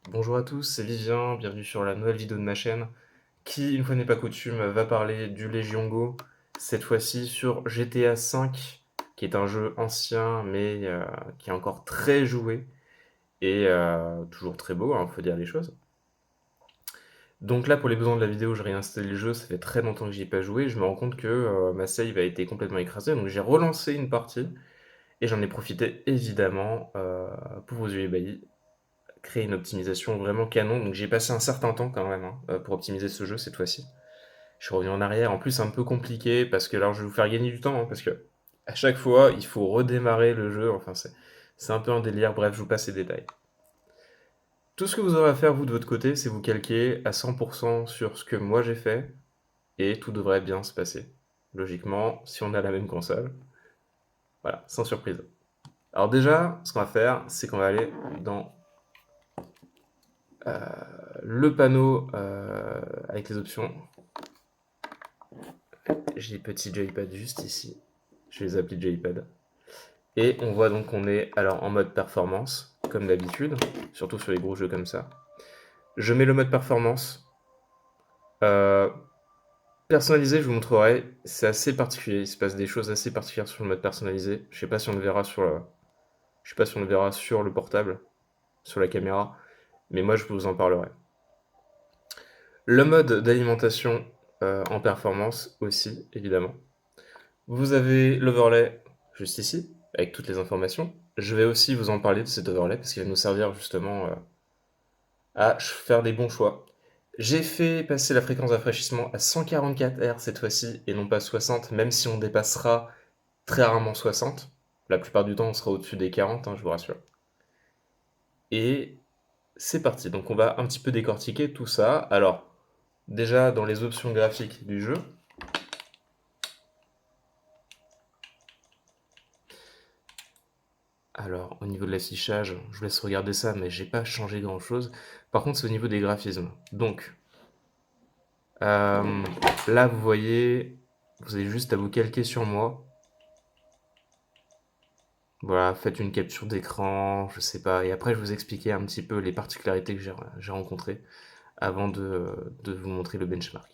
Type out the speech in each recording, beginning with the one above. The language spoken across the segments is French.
Bonjour à tous, c'est Vivien, bienvenue sur la nouvelle vidéo de ma chaîne qui, une fois n'est pas coutume, va parler du Légion Go, cette fois-ci sur GTA V, qui est un jeu ancien mais qui est encore très joué et toujours très beau, hein, faut dire les choses. Donc là, pour les besoins de la vidéo, je réinstalle le jeu, ça fait très longtemps que j'y ai pas joué, je me rends compte que ma save a été complètement écrasée, donc j'ai relancé une partie et j'en ai profité évidemment pour vos yeux ébahis créer une optimisation vraiment canon. Donc j'ai passé un certain temps quand même, hein, pour optimiser ce jeu cette fois-ci. Je suis revenu en arrière. En plus, c'est un peu compliqué parce que là, je vais vous faire gagner du temps, hein, parce que à chaque fois, il faut redémarrer le jeu. Enfin, c'est un peu un délire. Bref, je vous passe les détails. Tout ce que vous aurez à faire, vous, de votre côté, c'est vous calquer à 100% sur ce que moi j'ai fait et tout devrait bien se passer. Logiquement, si on a la même console. Voilà, sans surprise. Alors déjà, ce qu'on va faire, c'est qu'on va aller dans le panneau avec les options. J'ai les petits joypad juste ici. Je vais les appeler joypad. Et on voit donc qu'on est alors en mode performance, comme d'habitude, surtout sur les gros jeux comme ça. Je mets le mode performance. Euh, Personnalisé, je vous montrerai, c'est assez particulier. Il se passe des choses assez particulières sur le mode personnalisé. Je sais pas si on le verra sur je sais pas si on le verra sur le portable, sur la caméra, mais moi je vous en parlerai. Le mode d'alimentation en performance aussi, évidemment. Vous avez l'overlay juste ici, avec toutes les informations. Je vais aussi vous en parler de cet overlay parce qu'il va nous servir justement à faire des bons choix. J'ai fait passer la fréquence de rafraîchissement à 144 Hz cette fois-ci et non pas 60, même si on dépassera très rarement 60. La plupart du temps, on sera au-dessus des 40, hein, je vous rassure. Et c'est parti. Donc on va un petit peu décortiquer tout ça. Alors, déjà dans les options graphiques du jeu, alors, au niveau de l'affichage, je vous laisse regarder ça, mais j'ai pas changé grand-chose. Par contre, c'est au niveau des graphismes. Donc, euh, là, vous voyez, vous avez juste à vous calquer sur moi. Voilà, faites une capture d'écran, je sais pas. Et après, je vous expliquer un petit peu les particularités que j'ai rencontrées avant de vous montrer le benchmark.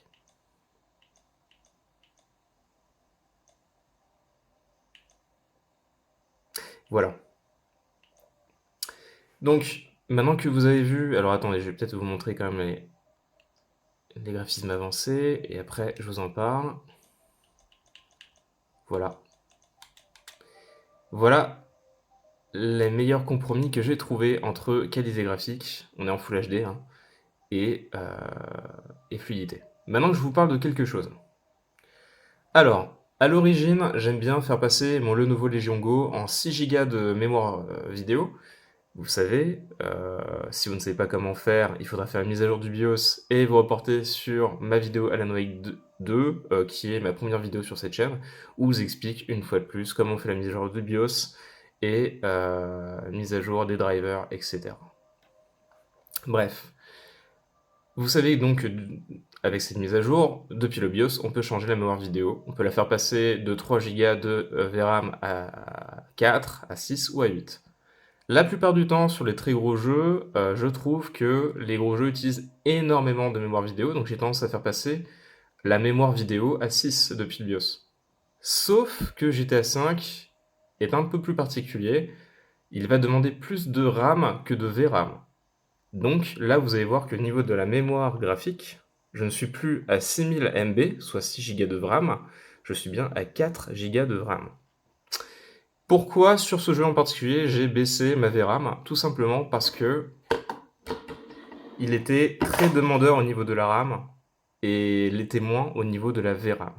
Voilà. Donc, maintenant que vous avez vu, alors attendez, je vais peut-être vous montrer quand même les graphismes avancés, et après, je vous en parle. Voilà. Voilà les meilleurs compromis que j'ai trouvés entre qualité graphique, on est en Full HD, hein, et, euh, et fluidité. Maintenant que je vous parle de quelque chose. Alors, à l'origine, j'aime bien faire passer mon Lenovo Legion Go en 6 Go de mémoire vidéo. Vous savez, si vous ne savez pas comment faire, il faudra faire une mise à jour du BIOS et vous reporter sur ma vidéo Alan Wake 2, qui est ma première vidéo sur cette chaîne, où je vous explique une fois de plus comment on fait la mise à jour du BIOS et mise à jour des drivers, etc. Bref, vous savez donc que avec cette mise à jour, depuis le BIOS, on peut changer la mémoire vidéo. On peut la faire passer de 3 Go de VRAM à 4, à 6 ou à 8. La plupart du temps, sur les très gros jeux, je trouve que les gros jeux utilisent énormément de mémoire vidéo, donc j'ai tendance à faire passer la mémoire vidéo à 6 depuis le BIOS. Sauf que GTA V est un peu plus particulier, il va demander plus de RAM que de VRAM. Donc là, vous allez voir que au niveau de la mémoire graphique, je ne suis plus à 6000 MB, soit 6 Go de RAM, je suis bien à 4 Go de RAM. Pourquoi sur ce jeu en particulier j'ai baissé ma VRAM? Tout simplement parce que il était très demandeur au niveau de la RAM et l'était moins au niveau de la VRAM.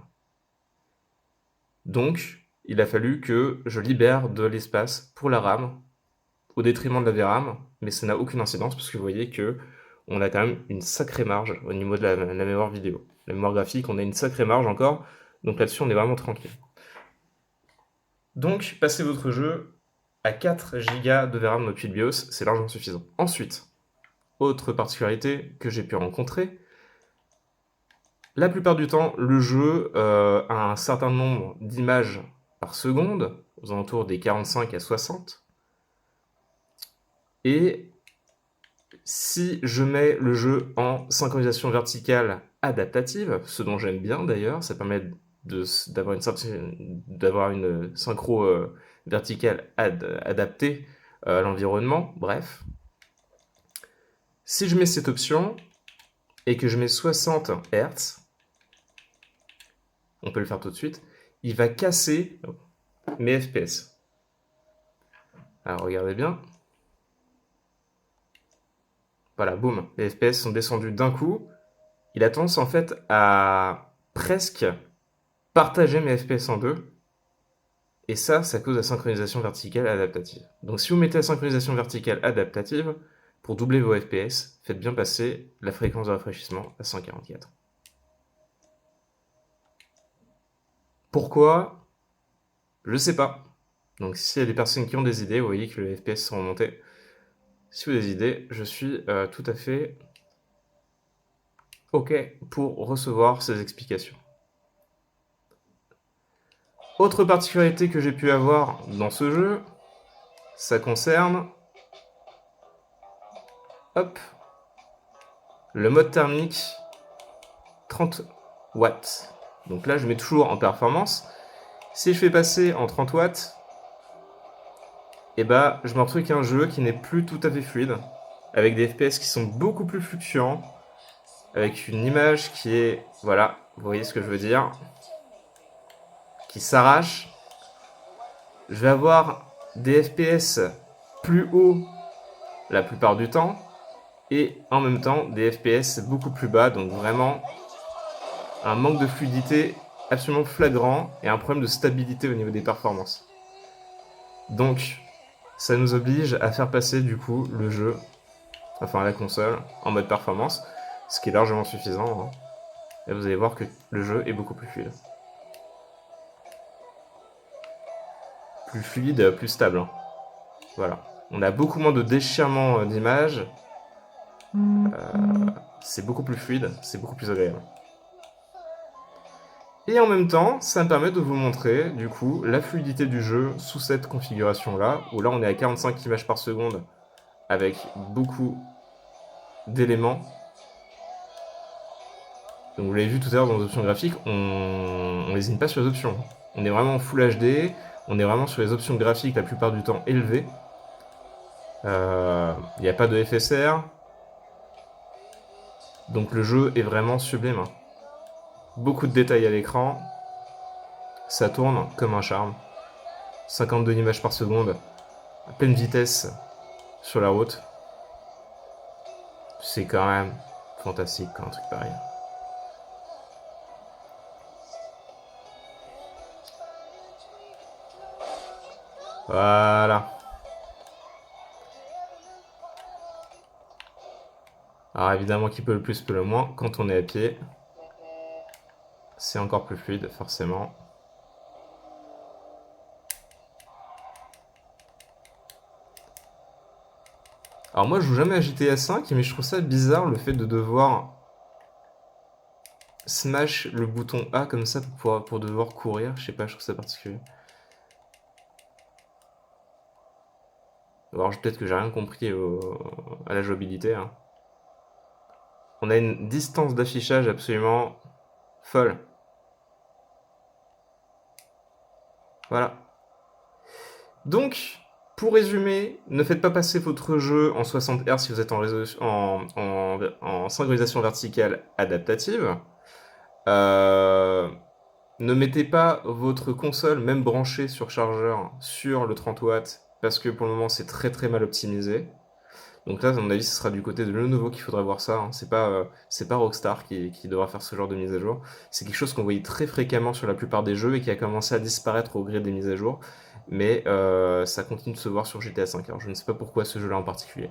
Donc, il a fallu que je libère de l'espace pour la RAM au détriment de la VRAM, mais ça n'a aucune incidence parce que vous voyez que on a quand même une sacrée marge au niveau de la mémoire vidéo. La mémoire graphique, on a une sacrée marge encore, donc là-dessus on est vraiment tranquille. Donc, passez votre jeu à 4 Go de VRAM depuis le BIOS, c'est largement suffisant. Ensuite, autre particularité que j'ai pu rencontrer, la plupart du temps, le jeu a un certain nombre d'images par seconde, aux alentours des 45 à 60, et Si je mets le jeu en synchronisation verticale adaptative, ce dont j'aime bien d'ailleurs, ça permet d'avoir une synchro verticale adaptée à l'environnement, bref. Si je mets cette option et que je mets 60 Hz, on peut le faire tout de suite, il va casser mes FPS. Alors regardez bien. Voilà, boum, les FPS sont descendus d'un coup. Il a tendance en fait à presque partager mes FPS en deux. Et ça, c'est à cause de la synchronisation verticale adaptative. Donc si vous mettez la synchronisation verticale adaptative, pour doubler vos FPS, faites bien passer la fréquence de rafraîchissement à 144. Pourquoi? Je sais pas. Donc s'il y a des personnes qui ont des idées, vous voyez que les FPS sont remontés. Si vous avez des idées, je suis tout à fait OK pour recevoir ces explications. Autre particularité que j'ai pu avoir dans ce jeu, ça concerne le mode thermique 30 watts. Donc là, je mets toujours en performance. Si je fais passer en 30 watts, et bah, je me retrouve avec un jeu qui n'est plus tout à fait fluide, avec des FPS qui sont beaucoup plus fluctuants, avec une image qui est, voilà, vous voyez ce que je veux dire, qui s'arrache. Je vais avoir des FPS plus hauts la plupart du temps, et en même temps des FPS beaucoup plus bas, donc vraiment un manque de fluidité absolument flagrant et un problème de stabilité au niveau des performances. Donc ça nous oblige à faire passer du coup le jeu, enfin la console, en mode performance, ce qui est largement suffisant, hein. Et vous allez voir que le jeu est beaucoup plus fluide. Plus fluide, plus stable, hein. Voilà. On a beaucoup moins de déchirement d'image. C'est beaucoup plus fluide, c'est beaucoup plus agréable. Et en même temps, ça me permet de vous montrer, du coup, la fluidité du jeu sous cette configuration-là, où là, on est à 45 images par seconde, avec beaucoup d'éléments. Donc vous l'avez vu tout à l'heure dans les options graphiques, on lésine pas sur les options. On est vraiment en Full HD, on est vraiment sur les options graphiques la plupart du temps élevées. Il n'y a pas de FSR. Donc le jeu est vraiment sublime. Beaucoup de détails à l'écran. Ça tourne comme un charme. 52 images par seconde, à pleine vitesse sur la route. C'est quand même fantastique quand un truc pareil. Voilà. Alors évidemment, qui peut le plus peut le moins. Quand on est à pied, c'est encore plus fluide, forcément. Alors moi, je joue jamais à GTA V, mais je trouve ça bizarre le fait de devoir smash le bouton A comme ça pour devoir courir. Je sais pas, je trouve ça particulier. Alors peut-être que j'ai rien compris à la jouabilité, hein. On a une distance d'affichage absolument folle. Voilà. Donc, pour résumer, ne faites pas passer votre jeu en 60 Hz si vous êtes en synchronisation verticale adaptative. Ne mettez pas votre console, même branchée sur chargeur, sur le 30 watts, parce que pour le moment c'est très très mal optimisé. Donc là, à mon avis, ce sera du côté de Lenovo qu'il faudra voir ça, hein. C'est pas Rockstar qui devra faire ce genre de mise à jour. C'est quelque chose qu'on voyait très fréquemment sur la plupart des jeux et qui a commencé à disparaître au gré des mises à jour. Mais ça continue de se voir sur GTA V. Alors je ne sais pas pourquoi ce jeu-là en particulier.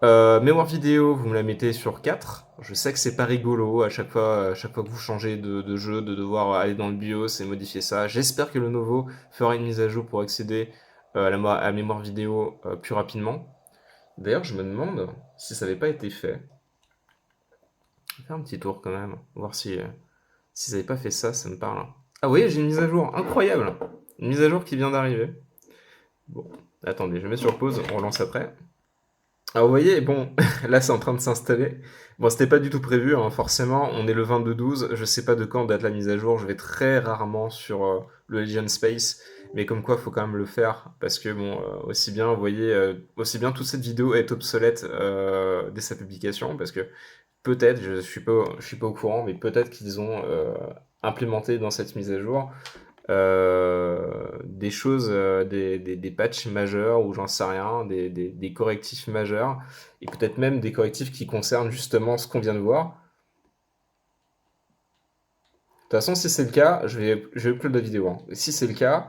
Mémoire vidéo, vous me la mettez sur 4. Je sais que c'est pas rigolo à chaque fois que vous changez de jeu, de devoir aller dans le BIOS et modifier ça. J'espère que Lenovo fera une mise à jour pour accéder à la mémoire vidéo plus rapidement. D'ailleurs, je me demande si ça n'avait pas été fait. Je vais faire un petit tour quand même, voir si ça n'avait pas fait ça, ça me parle. Ah oui, j'ai une mise à jour, incroyable! Une mise à jour qui vient d'arriver. Bon, attendez, je mets sur pause, on relance après. Alors vous voyez, bon, là c'est en train de s'installer. Bon, c'était pas du tout prévu, hein, forcément, on est le 22/12, je sais pas de quand date la mise à jour, je vais très rarement sur le Legion Space, mais comme quoi faut quand même le faire, parce que bon, aussi bien, vous voyez, aussi bien toute cette vidéo est obsolète dès sa publication, parce que peut-être, je suis pas au courant, mais peut-être qu'ils ont implémenté dans cette mise à jour des choses, des patchs majeurs ou j'en sais rien, des correctifs majeurs et peut-être même des correctifs qui concernent justement ce qu'on vient de voir. De toute façon, si c'est le cas, je vais upload la vidéo, hein. Et si c'est le cas,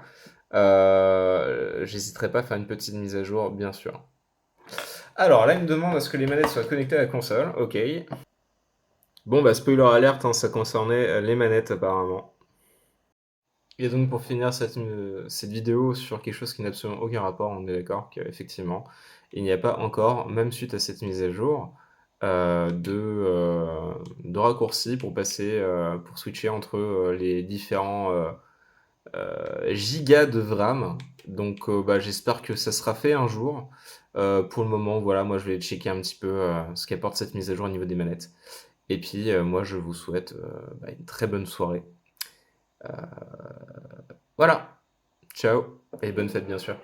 j'hésiterai pas à faire une petite mise à jour, bien sûr. Alors là, il me demande à ce que les manettes soient connectées à la console. Ok. Bon, bah spoiler alerte, hein, ça concernait les manettes apparemment. Et donc pour finir cette vidéo sur quelque chose qui n'a absolument aucun rapport, on est d'accord qu'effectivement, il n'y a pas encore, même suite à cette mise à jour, de raccourci pour passer, pour switcher entre les différents gigas de VRAM. Donc bah, j'espère que ça sera fait un jour. Pour le moment, voilà, moi je vais checker un petit peu ce qu'apporte cette mise à jour au niveau des manettes. Et puis moi je vous souhaite bah, une très bonne soirée. Voilà. Ciao et bonne fête bien sûr.